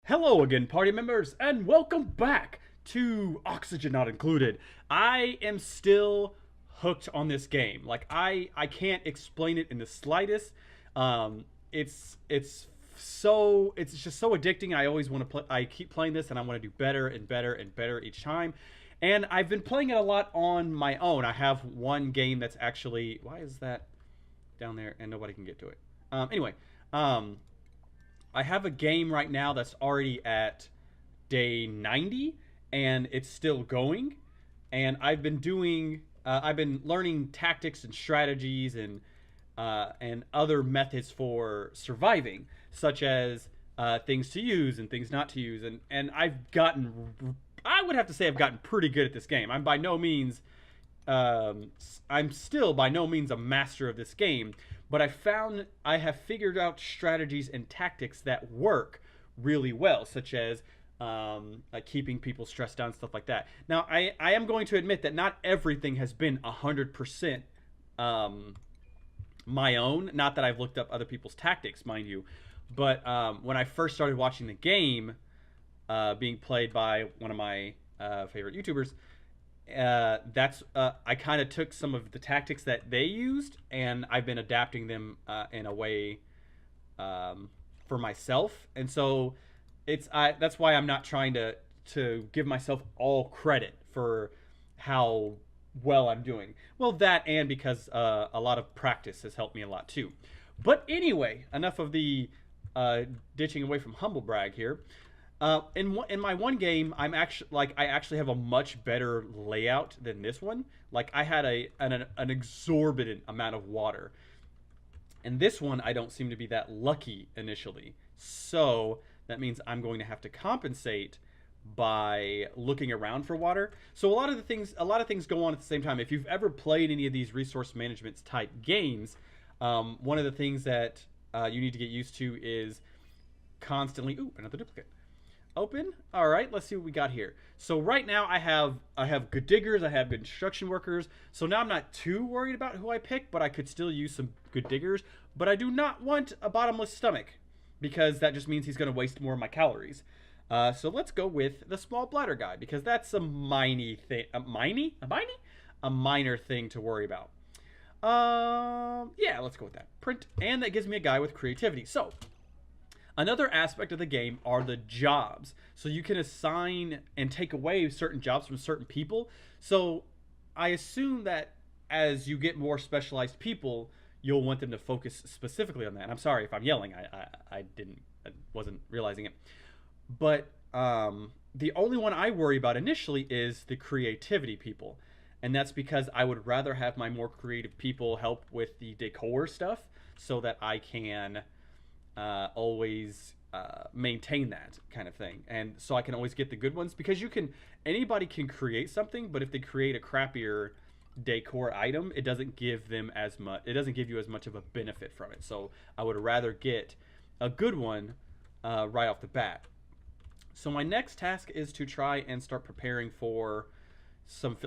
Hello again, party members, and welcome back to Oxygen Not Included. I am still hooked on this game. I can't explain it in the slightest. It's just so addicting. I always want to play. I keep playing this, and I want to do better and better and better each time. And I've been playing it a lot on my own. I have one game that's actually, why is that down there and nobody can get to it? Anyway, um, I have a game right now that's already at day 90 and it's still going. And I've been learning tactics and strategies and other methods for surviving, such as things to use and things not to use. And I would have to say I've gotten pretty good at this game. I'm still by no means a master of this game, but I have figured out strategies and tactics that work really well, such as like keeping people stressed out and stuff like that. Now, I am going to admit that not everything has been 100% my own. Not that I've looked up other people's tactics, mind you, but when I first started watching the game being played by one of my favorite YouTubers, that's I kind of took some of the tactics that they used, and I've been adapting them in a way for myself. And so that's why I'm not trying to give myself all credit for how well I'm doing. Well, that and because a lot of practice has helped me a lot too. But anyway, enough of the ditching away from humble brag here. In my one game, I actually have a much better layout than this one. Like I had an exorbitant amount of water, and this one I don't seem to be that lucky initially. So that means I'm going to have to compensate by looking around for water. So a lot of things go on at the same time. If you've ever played any of these resource management type games, one of the things that you need to get used to is constantly. Ooh, another duplicate. Open. All right, let's see what we got here. So right now I have good diggers, I have good construction workers. So now I'm not too worried about who I pick, but I could still use some good diggers. But I do not want a bottomless stomach because that just means he's going to waste more of my calories. So let's go with the small bladder guy because that's a minor thing to worry about. Yeah, let's go with that. Print, and that gives me a guy with creativity. So another aspect of the game are the jobs. So you can assign and take away certain jobs from certain people. So I assume that as you get more specialized people, you'll want them to focus specifically on that. And I'm sorry if I'm yelling. I wasn't realizing it. But the only one I worry about initially is the creativity people. And that's because I would rather have my more creative people help with the decor stuff so that I can always maintain that kind of thing, and so I can always get the good ones because anybody can create something, but if they create a crappier decor item, it doesn't give them as much. It doesn't give you as much of a benefit from it. So I would rather get a good one right off the bat. So my next task is to try and start preparing for some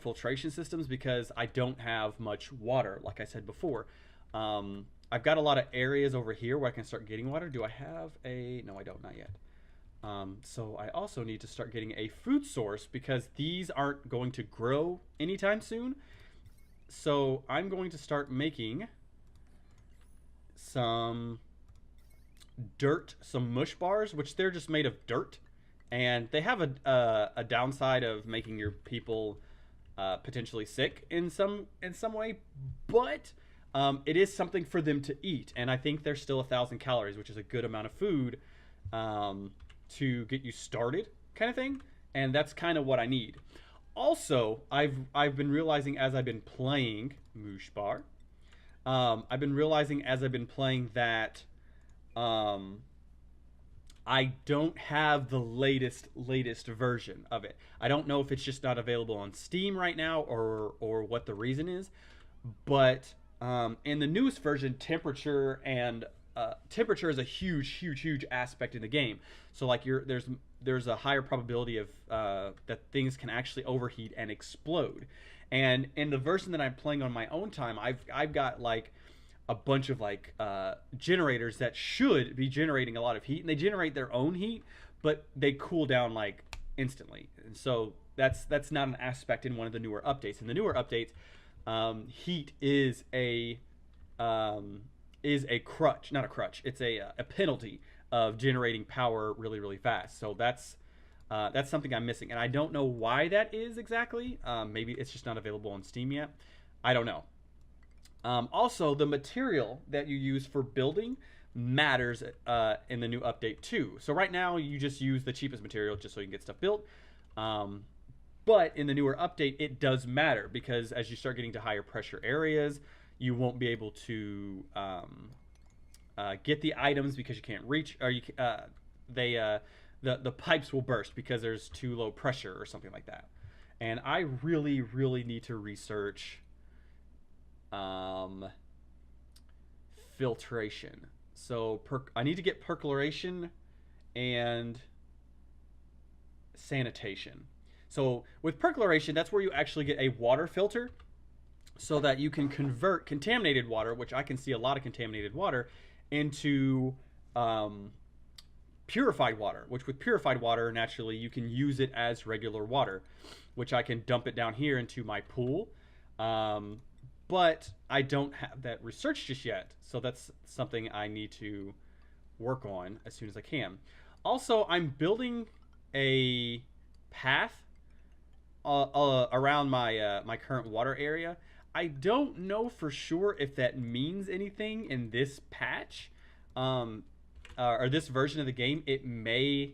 filtration systems because I don't have much water, like I said before. I've got a lot of areas over here where I can start getting water. Do I have a... No, I don't, not yet. So I also need to start getting a food source because these aren't going to grow anytime soon. So I'm going to start making some some mush bars, which they're just made of dirt. And they have a downside of making your people potentially sick in some way, but it is something for them to eat, and I think there's still 1,000 calories, which is a good amount of food to get you started, kind of thing. And that's kind of what I need. Also, I've been realizing as I've been playing Moosh Bar, I've been realizing as I've been playing that I don't have the latest version of it. I don't know if it's just not available on Steam right now or what the reason is, but in the newest version, temperature is a huge aspect in the game. So like there's a higher probability of that things can actually overheat and explode. And in the version that I'm playing on my own time, I've got like a bunch of like generators that should be generating a lot of heat, and they generate their own heat, but they cool down like instantly. And so that's not an aspect in one of the newer updates. In the newer updates, heat is a crutch, not a crutch. It's a penalty of generating power really really fast. So that's something I'm missing, and I don't know why that is exactly. Maybe it's just not available on Steam yet. I don't know. Also, the material that you use for building matters in the new update too. So right now you just use the cheapest material just so you can get stuff built. But in the newer update, it does matter because as you start getting to higher pressure areas, you won't be able to get the items because you can't reach, or the pipes will burst because there's too low pressure or something like that. And I really, really need to research filtration. So I need to get percolation and sanitation. So with percolation, that's where you actually get a water filter so that you can convert contaminated water, which I can see a lot of contaminated water, into purified water, which with purified water, naturally, you can use it as regular water, which I can dump it down here into my pool. But I don't have that research just yet. So that's something I need to work on as soon as I can. Also, I'm building a path around my current water area. I don't know for sure if that means anything in this patch or this version of the game. It may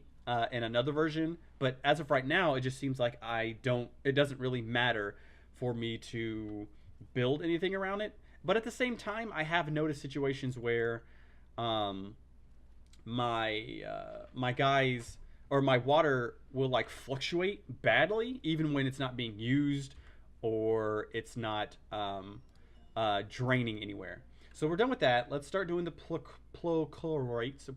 in another version, but as of right now, it just seems like it doesn't really matter for me to build anything around it. But at the same time, I have noticed situations where my guys or my water will like fluctuate badly even when it's not being used or it's not draining anywhere. So we're done with that. Let's start doing the plochlorites.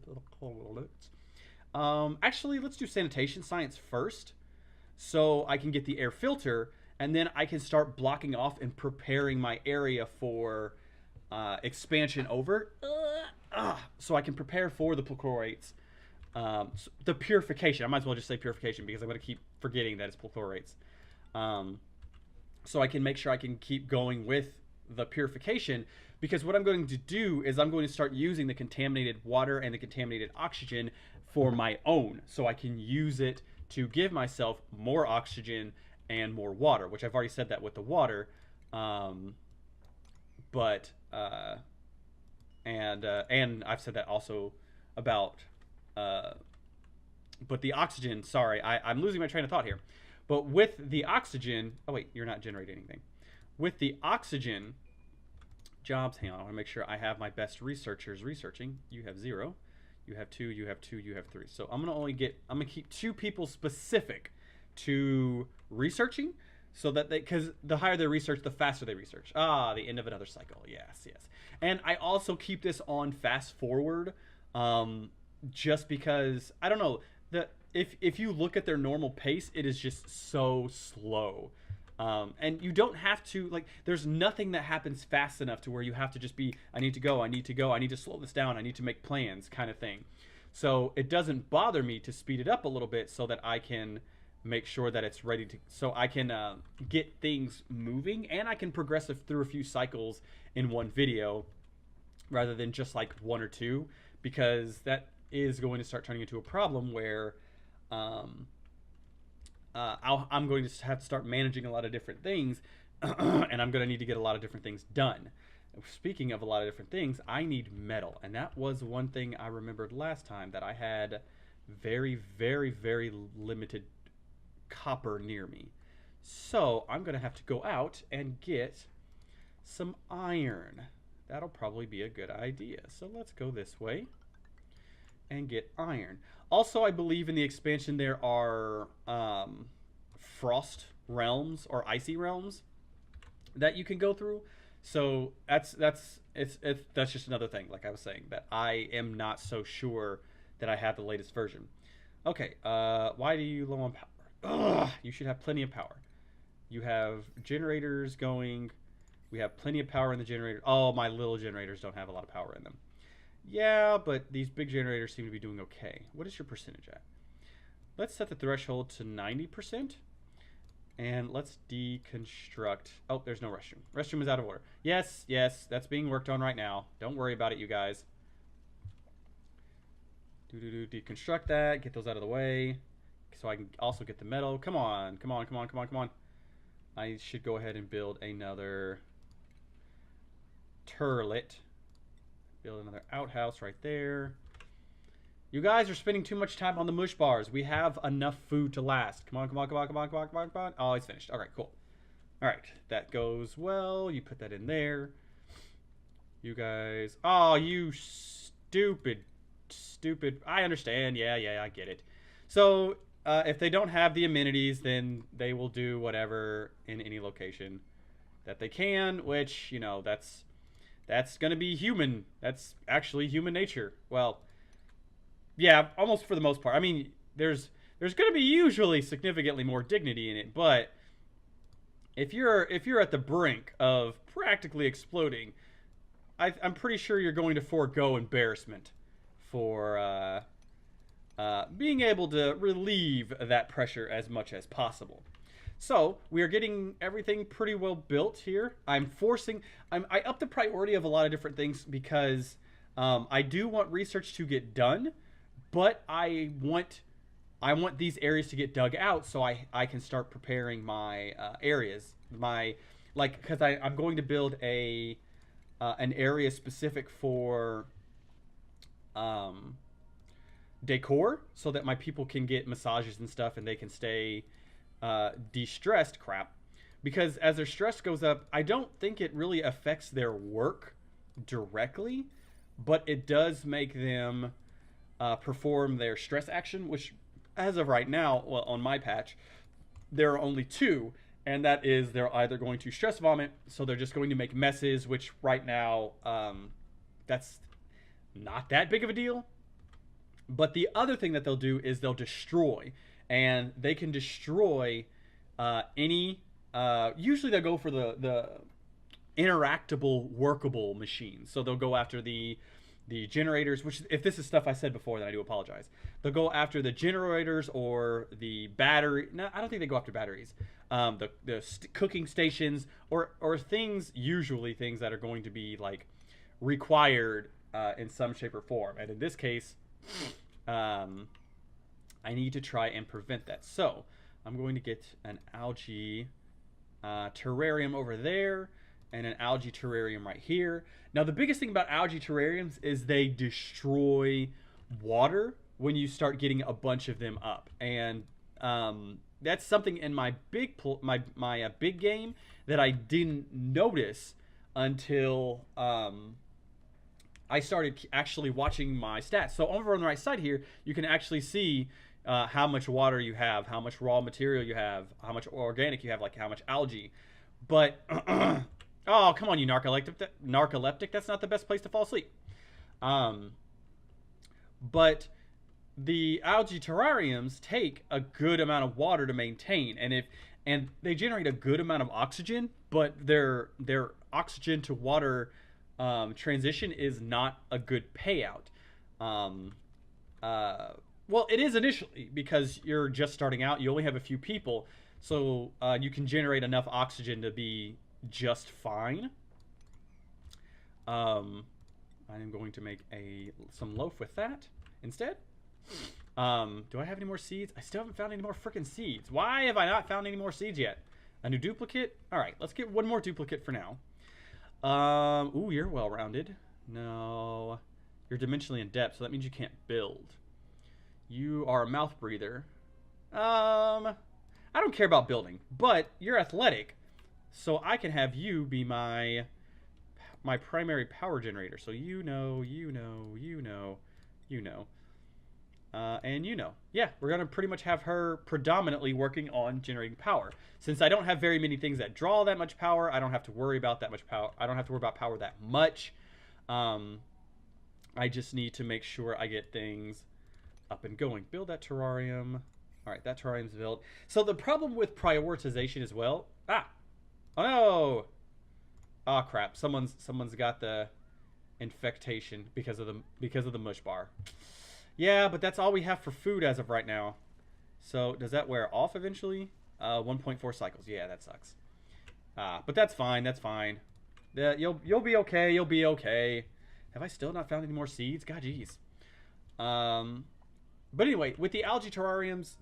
Actually, let's do sanitation science first so I can get the air filter, and then I can start blocking off and preparing my area for expansion over. So I can prepare for the plochlorites. The purification. I might as well just say purification because I'm going to keep forgetting that it's plochlorites. So I can make sure I can keep going with the purification, because what I'm going to do is I'm going to start using the contaminated water and the contaminated oxygen for my own, so I can use it to give myself more oxygen and more water, which I've already said that with the water. And I've said that also about but the oxygen, sorry, I'm losing my train of thought here. But with the oxygen, oh wait, you're not generating anything. With the oxygen jobs, hang on, I want to make sure I have my best researchers researching. You have 0, you have 2, you have 2, you have 3. So I'm gonna keep 2 people specific to researching, so that because the higher they research, the faster they research. The end of another cycle. Yes. And I also keep this on fast forward, just because I don't know if you look at their normal pace, it is just so slow. And you don't have to, like, there's nothing that happens fast enough to where you have to just be, I need to go, I need to slow this down, I need to make plans kind of thing. So it doesn't bother me to speed it up a little bit so that I can make sure that it's ready to, so I can get things moving, and I can progress through a few cycles in one video rather than just like 1 or 2, because that is going to start turning into a problem where I'm going to have to start managing a lot of different things, and I'm going to need to get a lot of different things done. Speaking of a lot of different things, I need metal, and that was one thing I remembered last time, that I had very, very, very limited copper near me. So I'm going to have to go out and get some iron. That'll probably be a good idea. So let's go this way and get iron. Also, I believe in the expansion there are frost realms or icy realms that you can go through. So that's just another thing, like I was saying, that I am not so sure that I have the latest version. Okay, why do you low on power? You should have plenty of power. You have generators going We have plenty of power in the generator. Oh, my little generators don't have a lot of power in them. Yeah, but these big generators seem to be doing okay. What is your percentage at? Let's set the threshold to 90%. And let's deconstruct. Oh, there's no restroom. Restroom is out of order. Yes, yes, that's being worked on right now. Don't worry about it, you guys. Deconstruct that. Get those out of the way. So I can also get the metal. Come on, come on, come on, come on, come on. I should go ahead and build another turlet. Build another outhouse right there. You guys are spending too much time on the mush bars. We have enough food to last. Come on, come on, come on, come on, come on, come on, come on. Oh, it's finished. All right, cool. All right, that goes well. You put that in there. You guys. Oh, you stupid. I understand. Yeah, I get it. So, if they don't have the amenities, then they will do whatever in any location that they can, which, you know, that's going to be human. That's actually human nature. Well, yeah, almost for the most part. I mean, there's going to be usually significantly more dignity in it, but if you're at the brink of practically exploding, I'm pretty sure you're going to forego embarrassment for being able to relieve that pressure as much as possible. So we are getting everything pretty well built here. I up the priority of a lot of different things because I do want research to get done. But I want these areas to get dug out so I can start preparing my areas. Because I'm going to build an area specific for decor so that my people can get massages and stuff and they can stay de-stressed crap. Because as their stress goes up, I don't think it really affects their work directly, but it does make them perform their stress action, which as of right now, well, on my patch, there are only 2, and that is they're either going to stress vomit, so they're just going to make messes, which right now, that's not that big of a deal. But the other thing that they'll do is they'll destroy, and they can destroy any, usually they'll go for the interactable, workable machines. So they'll go after the generators, which if this is stuff I said before, then I do apologize. They'll go after the generators or the battery. No, I don't think they go after batteries. The cooking stations or things, usually things that are going to be like required in some shape or form. And in this case, I need to try and prevent that. So I'm going to get an algae terrarium over there and an algae terrarium right here. Now, the biggest thing about algae terrariums is they destroy water when you start getting a bunch of them up. And that's something in my big game that I didn't notice until I started actually watching my stats. So over on the right side here, you can actually see how much water you have, how much raw material you have, how much organic you have, like how much algae. But oh, come on, you narcoleptic. That's not the best place to fall asleep. But the algae terrariums take a good amount of water to maintain, and they generate a good amount of oxygen, but their oxygen to water transition is not a good payout. Well, it is initially because you're just starting out. You only have a few people, so you can generate enough oxygen to be just fine. I am going to make some loaf with that instead. Do I have any more seeds? I still haven't found any more freaking seeds. Why have I not found any more seeds yet? A new duplicate? All right, let's get one more duplicate for now. Ooh, you're well-rounded. No, you're dimensionally in depth, so that means you can't build. You are a mouth breather. I don't care about building, but you're athletic, so I can have you be my primary power generator. So and yeah, we're gonna pretty much have her predominantly working on generating power. Since I don't have very many things that draw that much power, I don't have to worry about that much power. I don't have to worry about power that much. I just need to make sure I get things up and going. Build that terrarium. All right, that terrarium's built. So the problem with prioritization as well. Oh no! Oh crap! Someone's got the infectation because of the mush bar. Yeah, but that's all we have for food as of right now. So does that wear off eventually? 1.4 cycles. Yeah, that sucks. But that's fine. That's fine. You'll be okay. You'll be okay. Have I still not found any more seeds? God, jeez. But anyway, with the algae terrariums,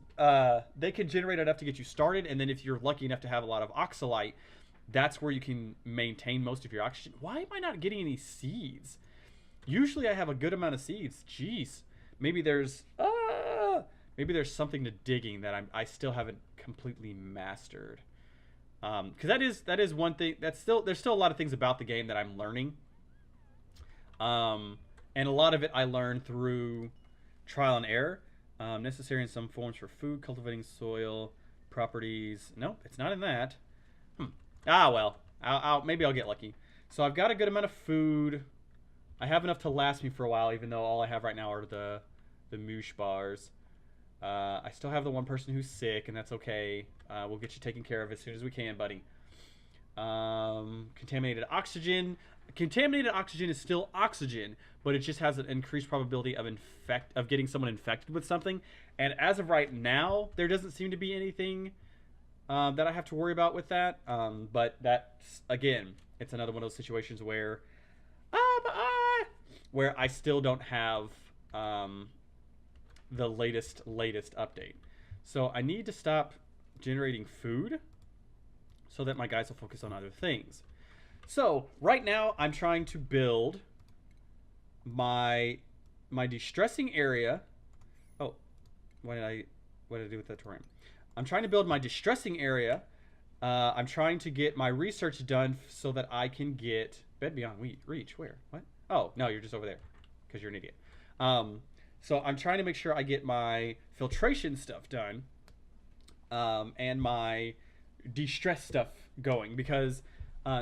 they can generate enough to get you started, and then if you're lucky enough to have a lot of oxalite, that's where you can maintain most of your oxygen. Why am I not getting any seeds? Usually I have a good amount of seeds. Jeez. Maybe there's something to digging that I still haven't completely mastered. Because that is one thing there's still a lot of things about the game that I'm learning. And a lot of it I learned through trial and error. Necessary in some forms for food, cultivating soil, properties. Nope, it's not in that. Well, maybe I'll get lucky. So I've got a good amount of food. I have enough to last me for a while, even though all I have right now are the moosh bars. I still have the one person who's sick, and that's okay. We'll get you taken care of as soon as we can, buddy. Contaminated oxygen. Contaminated oxygen is still oxygen, but it just has an increased probability of getting someone infected with something. And as of right now, there doesn't seem to be anything that I have to worry about with that. But that's, again, it's another one of those situations where I still don't have the latest update. So I need to stop generating food so that my guys will focus on other things. So right now I'm trying to build my distressing area. Oh, what did I do with that terrain? I'm trying to build my distressing area. I'm trying to get my research done so that I can get bed beyond reach. Where? What? Oh, no, you're just over there because you're an idiot. So I'm trying to make sure I get my filtration stuff done and my de-stress stuff going, because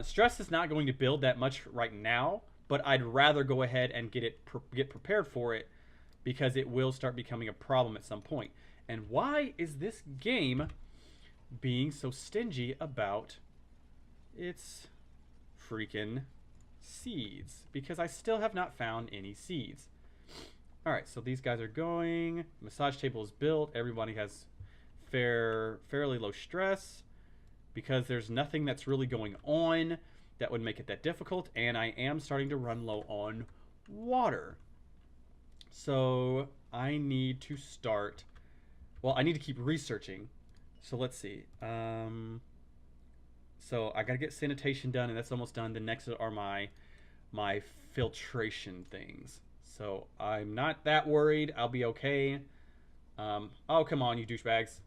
stress is not going to build that much right now, but I'd rather go ahead and get prepared for it, because it will start becoming a problem at some point. And why is this game being so stingy about its freaking seeds? Because I still have not found any seeds. Alright, so these guys are going. Massage table is built. Everybody has fairly low stress, because there's nothing that's really going on that would make it that difficult. And I am starting to run low on water. So I need to start... Well, I need to keep researching. So let's see. So I got to get sanitation done, and that's almost done. The next are my filtration things. So I'm not that worried. I'll be okay. Oh, come on, you douchebags.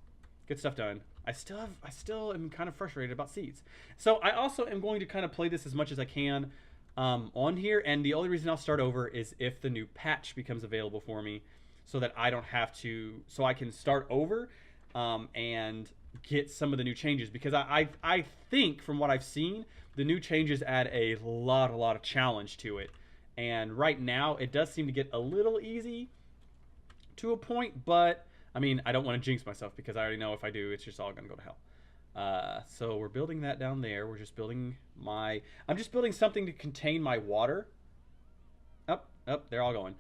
Get stuff done. I still am kind of frustrated about seeds. So I also am going to kind of play this as much as I can on here. And the only reason I'll start over is if the new patch becomes available for me, so that I don't have to, so I can start over and get some of the new changes. Because I think from what I've seen, the new changes add a lot of challenge to it. And right now, it does seem to get a little easy to a point, but I mean, I don't want to jinx myself, because I already know if I do, it's just all going to go to hell. So we're building that down there. We're just building I'm just building something to contain my water. Up, they're all going.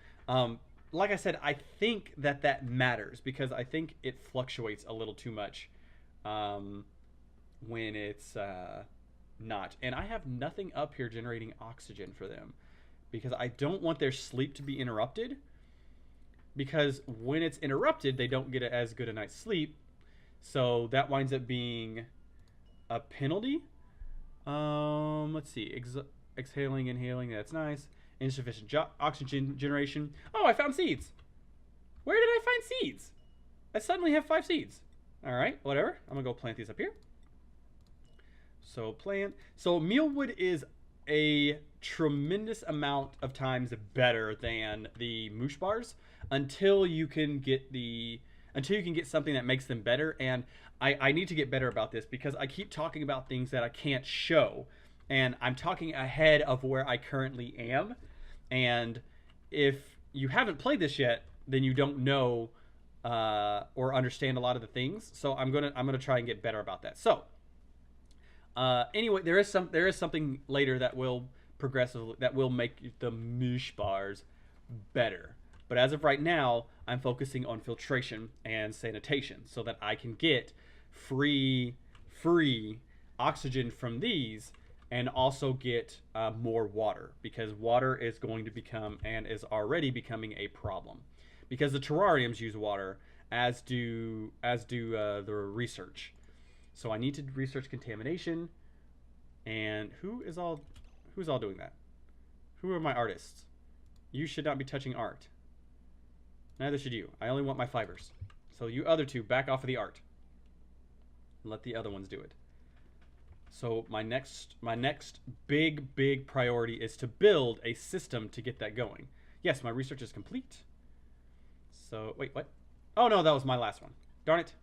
Like I said, I think that matters, because I think it fluctuates a little too much when it's not. And I have nothing up here generating oxygen for them, because I don't want their sleep to be interrupted. Because when it's interrupted, they don't get as good a night's sleep. So that winds up being a penalty. Let's see. Exhaling, inhaling, that's nice. Insufficient oxygen generation. Oh, I found seeds. Where did I find seeds? I suddenly have 5 seeds. All right, whatever. I'm going to go plant these up here. So plant. So mealwood is a tremendous amount of times better than the moosh bars until you can get something that makes them better. And I need to get better about this, because I keep talking about things that I can't show, and I'm talking ahead of where I currently am. And if you haven't played this yet, then you don't know or understand a lot of the things. So I'm gonna try and get better about that. So Anyway, there is something later that will progressively that will make the moosh bars better. But as of right now, I'm focusing on filtration and sanitation so that I can get free oxygen from these and also get more water, because water is going to become and is already becoming a problem because the terrariums use water, as do the research. So I need to research contamination. And who's all doing that? Who are my artists? You should not be touching art. Neither should you. I only want my fibers. So you other two, back off of the art. Let the other ones do it. So my next big priority is to build a system to get that going. Yes, my research is complete. So wait, what? Oh no, that was my last one. Darn it.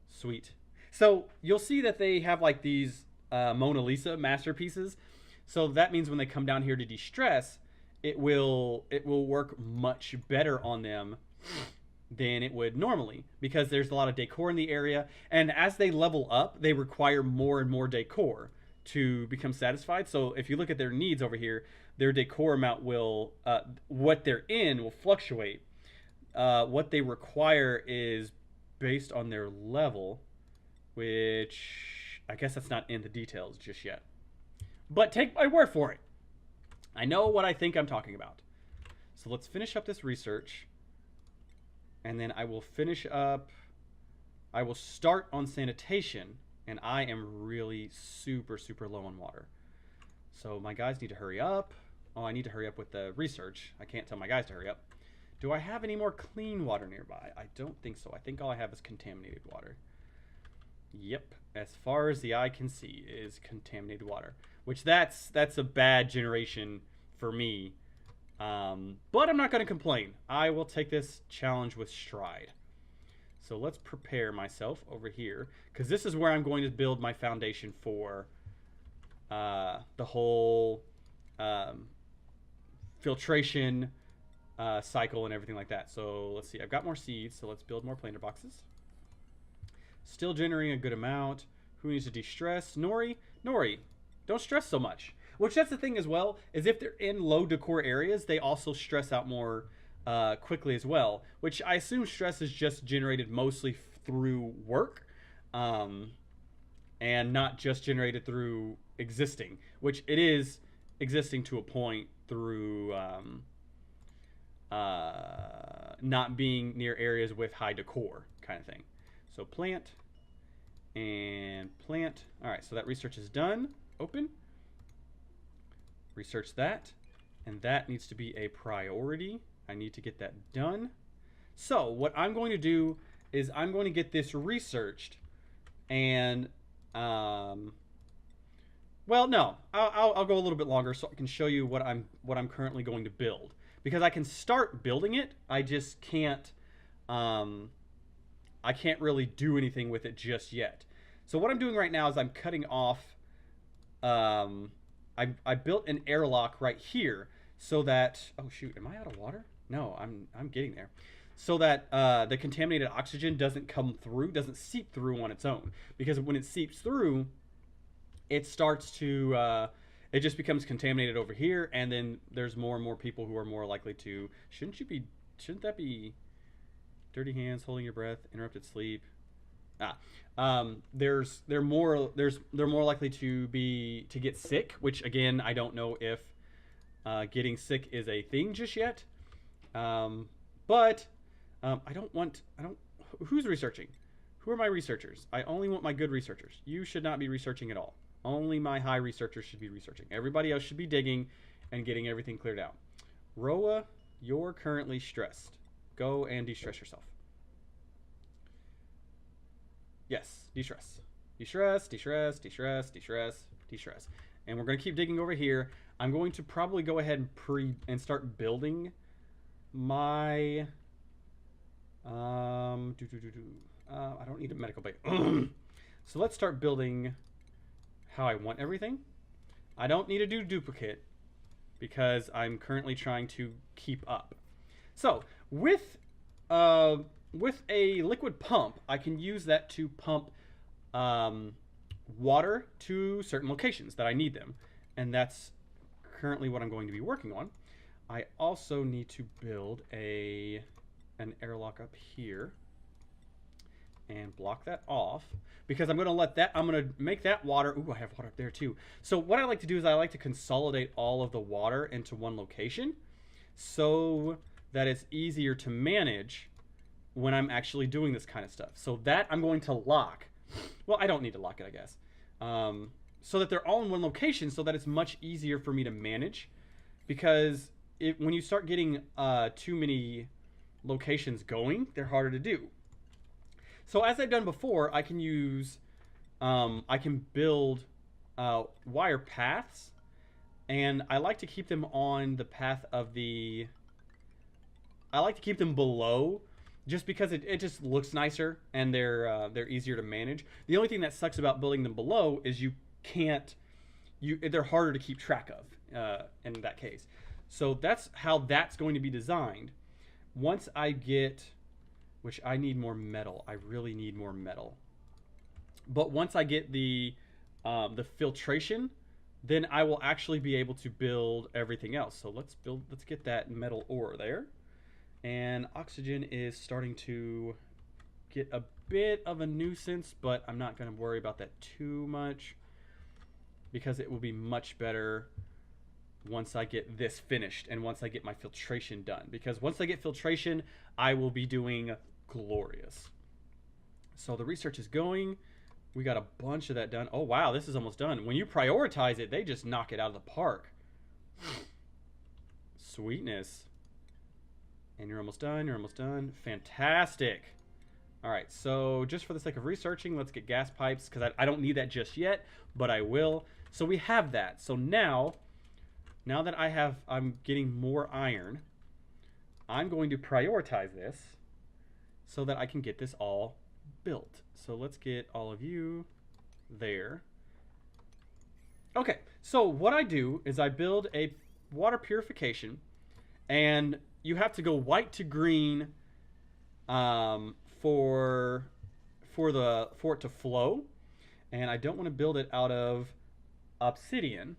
Sweet. So you'll see that they have like these Mona Lisa masterpieces. So that means when they come down here to de-stress, it will work much better on them than it would normally, because there's a lot of decor in the area, and as they level up, they require more and more decor to become satisfied. So if you look at their needs over here, their decor amount will what they're in will fluctuate. What they require is based on their level, which I guess that's not in the details just yet. But take my word for it. I know what I think I'm talking about. So let's finish up this research. And then I will finish up. I will start on sanitation. And I am really super low on water. So my guys need to hurry up. Oh, I need to hurry up with the research. I can't tell my guys to hurry up. Do I have any more clean water nearby? I don't think so. I think all I have is contaminated water. Yep, as far as the eye can see is contaminated water, which that's a bad generation for me. But I'm not going to complain. I will take this challenge with stride. So let's prepare myself over here, because this is where I'm going to build my foundation for the whole filtration cycle and everything like that. So let's see. I've got more seeds, so let's build more planter boxes. Still generating a good amount. Who needs to de-stress? Nori, don't stress so much. Which that's the thing as well, is if they're in low decor areas, they also stress out more quickly as well. Which I assume stress is just generated mostly through work, and not just generated through existing. Which it is existing to a point through not being near areas with high decor kind of thing. So plant and plant. All right, so that research is done. Open. Research that. And that needs to be a priority. I need to get that done. So what I'm going to do is I'm going to get this researched. And, well, no. I'll go a little bit longer so I can show you what I'm currently going to build. Because I can start building it. I just can't... I can't really do anything with it just yet. So what I'm doing right now is I'm cutting off. I built an airlock right here so that, oh shoot, am I out of water? No, I'm getting there. So that the contaminated oxygen doesn't come through, doesn't seep through on its own. Because when it seeps through, it starts to, it just becomes contaminated over here, and then there's more and more people who are more likely to, shouldn't that be dirty hands, holding your breath, interrupted sleep? They're more likely to get sick, which again I don't know if getting sick is a thing just yet. But who's researching? Who are my researchers? I only want my good researchers. You should not be researching at all. Only my high researchers should be researching. Everybody else should be digging and getting everything cleared out. Roa, you're currently stressed. Go and de-stress yourself. Yes, de-stress. De-stress, de-stress, de-stress, de-stress, de-stress. And we're going to keep digging over here. I'm going to probably go ahead and start building my... I don't need a medical bay. So let's start building how I want everything. I don't need to do duplicate because I'm currently trying to keep up. So with a liquid pump, I can use that to pump water to certain locations that I need them. And that's currently what I'm going to be working on. I also need to build an airlock up here and block that off because I'm going to make that water. Ooh, I have water up there too. So what I like to do is I like to consolidate all of the water into one location so that it's easier to manage when I'm actually doing this kind of stuff. So that I'm going to lock. Well, I don't need to lock it, I guess. So that they're all in one location so that it's much easier for me to manage because when you start getting too many locations going, they're harder to do. So as I've done before, I can use, I can build wire paths, and I like to keep them on the path of the, I like to keep them below just because it just looks nicer and they're easier to manage. The only thing that sucks about building them below is they're harder to keep track of in that case. So that's how that's going to be designed. Once I get, which I need more metal. I really need more metal. But once I get the filtration, then I will actually be able to build everything else. So let's get that metal ore there. And oxygen is starting to get a bit of a nuisance, but I'm not going to worry about that too much because it will be much better once I get this finished and once I get my filtration done. Because once I get filtration, I will be doing glorious. So the research is going. We got a bunch of that done. Oh, wow, this is almost done. When you prioritize it, they just knock it out of the park. Sweetness. And you're almost done. You're almost done. Fantastic. All right, so just for the sake of researching, let's get gas pipes because I don't need that just yet, but I will. So we have that. So now that I'm getting more iron, I'm going to prioritize this so that I can get this all built. So let's get all of you there. Okay, so what I do is I build a water purification, and you have to go white to green for it to flow. And I don't want to build it out of obsidian.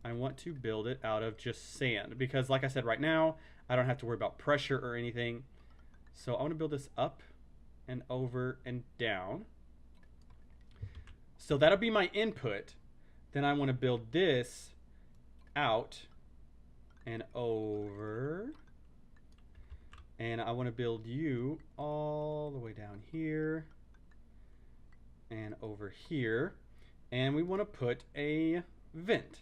I want to build it out of just sand because, like I said, right now I don't have to worry about pressure or anything. So I want to build this up and over and down. So that'll be my input. Then I want to build this out and over. And I want to build you all the way down here and over here. And we want to put a vent.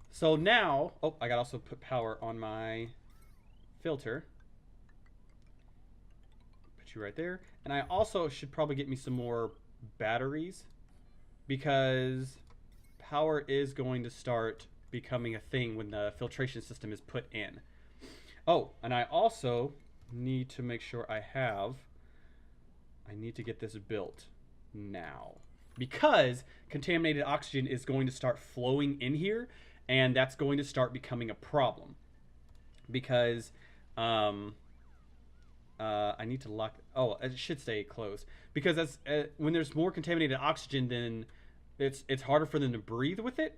So now, oh, I got to also put power on my filter. Put you right there. And I also should probably get me some more batteries because power is going to start becoming a thing when the filtration system is put in. Oh, and I also need to make sure I need to get this built now because contaminated oxygen is going to start flowing in here, and that's going to start becoming a problem because I need to lock. Oh, it should stay closed because when there's more contaminated oxygen, then it's harder for them to breathe with it,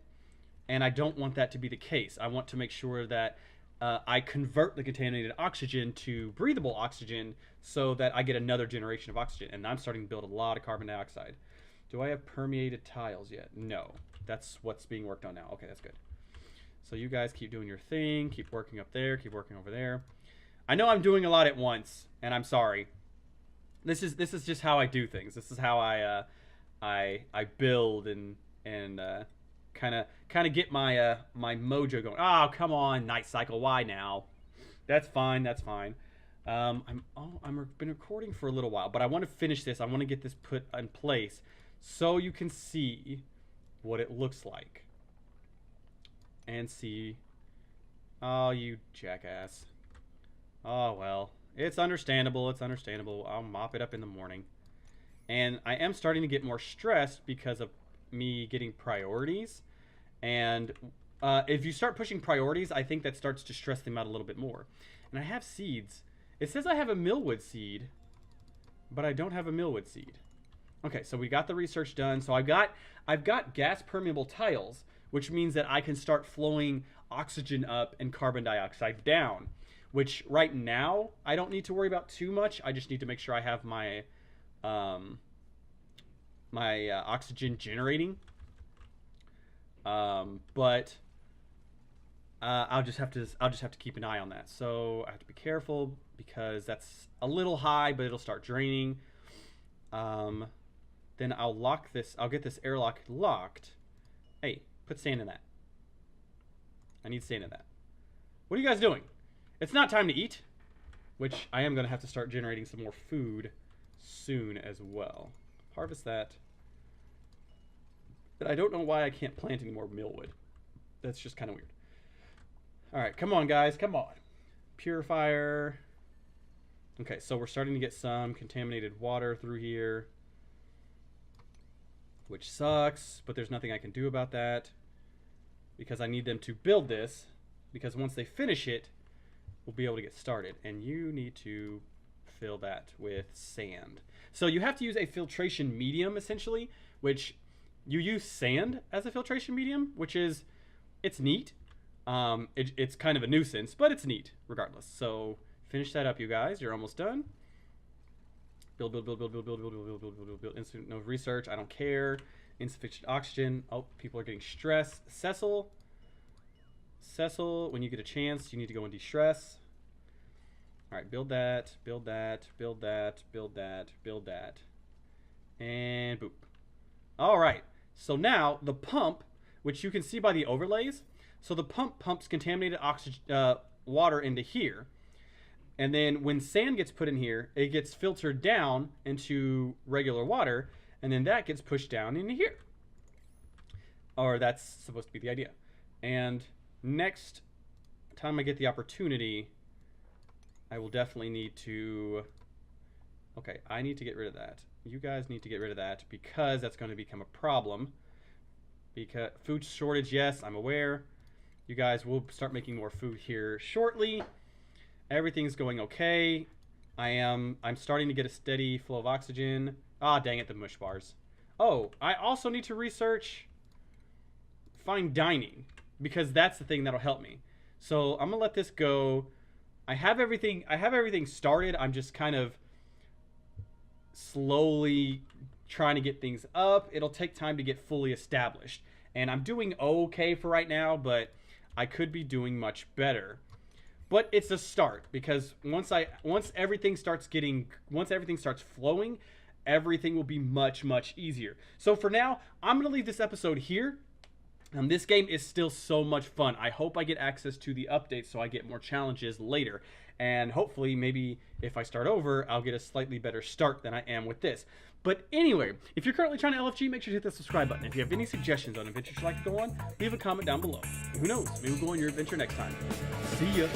and I don't want that to be the case. I want to make sure that I convert the contaminated oxygen to breathable oxygen so that I get another generation of oxygen. And I'm starting to build a lot of carbon dioxide. Do I have permeated tiles yet? No. That's what's being worked on now. Okay, that's good. So you guys keep doing your thing. Keep working up there. Keep working over there. I know I'm doing a lot at once, and I'm sorry. This is just how I do things. This is how I build and kind of get my my mojo going. Oh, come on, night cycle. Why now? That's fine. That's fine. I've been recording for a little while, but I want to finish this. I want to get this put in place so you can see what it looks like and see. Oh, you jackass. Oh well, it's understandable. It's understandable. I'll mop it up in the morning. And I am starting to get more stressed because of me getting priorities. And if you start pushing priorities, I think that starts to stress them out a little bit more. And I have seeds. It says I have a millwood seed, but I don't have a millwood seed. Okay, so we got the research done. So I've got gas permeable tiles, which means that I can start flowing oxygen up and carbon dioxide down, which right now I don't need to worry about too much. I just need to make sure I have my oxygen generating. But I'll just have to keep an eye on that. So I have to be careful because that's a little high, but it'll start draining. Then I'll lock this. I'll get this airlock locked. Hey, put sand in that. I need sand in that. What are you guys doing? It's not time to eat, which I am going to have to start generating some more food soon as well. Harvest that. But I don't know why I can't plant any more millwood. That's just kind of weird. All right, come on, guys. Come on. Purifier. Okay, so we're starting to get some contaminated water through here, which sucks, but there's nothing I can do about that because I need them to build this, because once they finish it, we'll be able to get started. And you need to fill that with sand. So you have to use a filtration medium, essentially, which you use sand as a filtration medium, which is, it's neat. It's kind of a nuisance, but it's neat regardless. So finish that up, you guys. You're almost done. Build. Instant no research. I don't care. Insufficient oxygen. Oh, people are getting stressed. Cecil, when you get a chance, you need to go and de-stress. All right, build that. And boop. All right. So now the pump, which you can see by the overlays. So the pump pumps contaminated oxygen, water into here. And then when sand gets put in here, it gets filtered down into regular water, and then that gets pushed down into here. Or that's supposed to be the idea. And next time I get the opportunity, I will definitely need to... Okay, I need to get rid of that. You guys need to get rid of that because that's going to become a problem. Because food shortage, yes, I'm aware. You guys will start making more food here shortly. Everything's going okay. I'm starting to get a steady flow of oxygen. Ah, dang it, the mush bars. Oh, I also need to research fine dining because that's the thing that'll help me. So I'm gonna let this go. I have everything started. I'm just kind of slowly trying to get things up. It'll take time to get fully established. And I'm doing okay for right now, but I could be doing much better. But it's a start because once everything starts flowing, everything will be much, much easier. So for now, I'm going to leave this episode here. This game is still so much fun. I hope I get access to the updates so I get more challenges later. And hopefully, maybe if I start over, I'll get a slightly better start than I am with this. But anyway, if you're currently trying to LFG, make sure to hit the subscribe button. If you have any suggestions on adventures you'd like to go on, leave a comment down below. And who knows, maybe we'll go on your adventure next time. See ya!